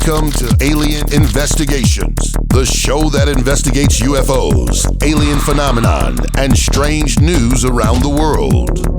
Welcome to Alien Investigations, the show that investigates UFOs, alien phenomenon, and strange news around the world.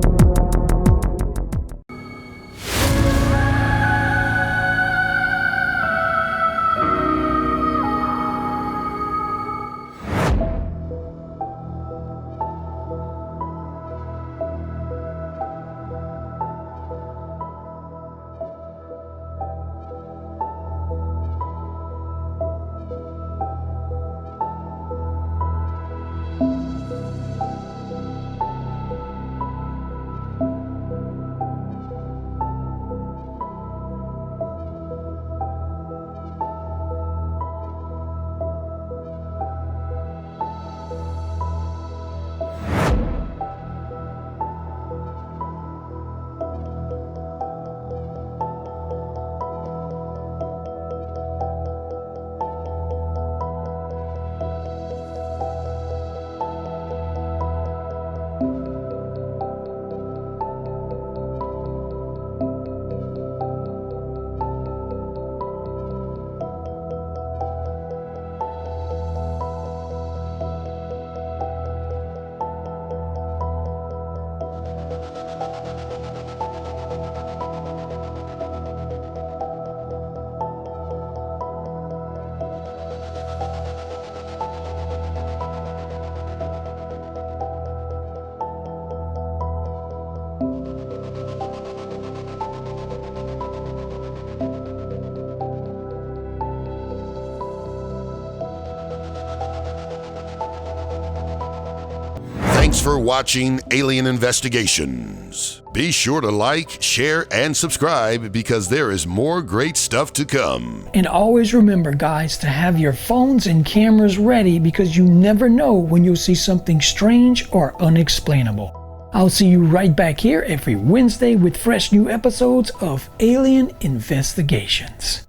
Thanks for watching Alien Investigations. Be sure to like, share, and subscribe because there is more great stuff to come. And always remember, guys, to have your phones and cameras ready because you never know when you'll see something strange or unexplainable. I'll see you right back here every Wednesday with fresh new episodes of Alien Investigations.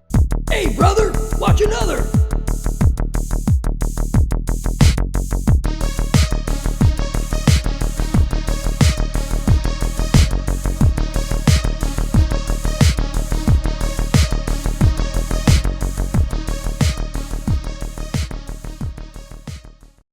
Hey, brother, watch another!